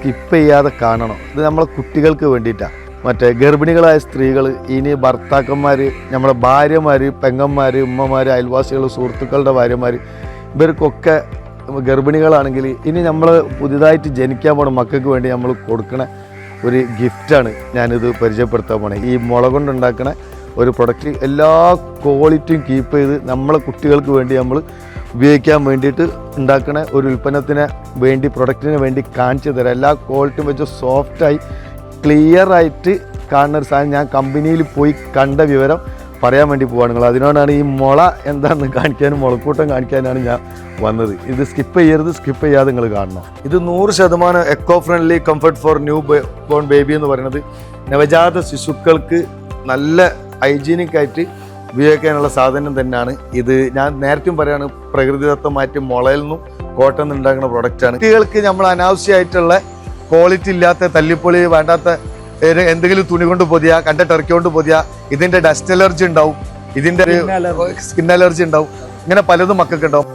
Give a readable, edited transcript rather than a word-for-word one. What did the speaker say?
Skip ചെയ്യാതെ കാണണം. ഇത് നമ്മളെ കുട്ടികൾക്ക് വേണ്ടിയിട്ടാണ്. മറ്റേ ഗർഭിണികളായ സ്ത്രീകൾ, ഇനി ഭർത്താക്കന്മാർ, നമ്മുടെ ഭാര്യമാർ, പെങ്ങന്മാർ, ഉമ്മമാർ, അയൽവാസികൾ, സുഹൃത്തുക്കളുടെ ഭാര്യമാർ, ഇവർക്കൊക്കെ ഗർഭിണികളാണെങ്കിൽ ഇനി നമ്മൾ പുതിയതായിട്ട് ജനിക്കാൻ പോണ മക്കൾക്ക് വേണ്ടി നമ്മൾ കൊടുക്കണ ഒരു ഗിഫ്റ്റാണ് ഞാനിത് പരിചയപ്പെടുത്താൻ പോണേ. ഈ മുള കൊണ്ടുണ്ടാക്കണ ഒരു പ്രൊഡക്റ്റ് എല്ലാ ക്വാളിറ്റിയും കീപ്പ് ചെയ്ത് നമ്മളെ കുട്ടികൾക്ക് വേണ്ടി നമ്മൾ ഉപയോഗിക്കാൻ വേണ്ടിയിട്ട് ഉണ്ടാക്കുന്ന ഒരു ഉൽപ്പന്നത്തിന് വേണ്ടി, പ്രൊഡക്റ്റിന് വേണ്ടി കാണിച്ചു തരാം. എല്ലാ ക്വാളിറ്റിയും വെച്ച് സോഫ്റ്റായി ക്ലിയറായിട്ട് കാണുന്ന ഒരു സാധനം ഞാൻ കമ്പനിയിൽ പോയി കണ്ട വിവരം പറയാൻ വേണ്ടി പോവാണ് നിങ്ങൾ. അതിനോടാണ് ഈ മുള എന്താണെന്ന് കാണിക്കാനും മുളക്കൂട്ടം കാണിക്കാനാണ് ഞാൻ വന്നത്. ഇത് സ്കിപ്പ് ചെയ്യരുത്, സ്കിപ്പ് ചെയ്യാതെ നിങ്ങൾ കാണണം. ഇത് 100% eco friendly comfort for newborn baby എന്ന് പറയുന്നത് നവജാത ശിശുക്കൾക്ക് നല്ല ഹൈജീനിക് ആയിട്ട് ഉപയോഗിക്കാനുള്ള സാധനം തന്നെയാണ് ഇത്. ഞാൻ നേരത്തെയും പറയുകയാണ്, പ്രകൃതിദത്തമായിട്ട് മുളയിൽ നിന്നും കോട്ടയിൽ നിന്ന് ഉണ്ടാക്കുന്ന പ്രൊഡക്റ്റാണ്. കുട്ടികൾക്ക് നമ്മൾ അനാവശ്യമായിട്ടുള്ള ക്വാളിറ്റി ഇല്ലാത്ത, തല്ലിപ്പൊളി വേണ്ടാത്ത എന്തെങ്കിലും തുണി കൊണ്ട് പൊതിയ, കണ്ട ടർക്കി കൊണ്ട് പൊതിയ, ഇതിൻ്റെ ഡസ്റ്റ് അലർജി ഉണ്ടാവും, ഇതിൻ്റെ സ്കിൻ അലർജി ഉണ്ടാവും, ഇങ്ങനെ പലതും മക്കൾക്ക് ഉണ്ടാവും.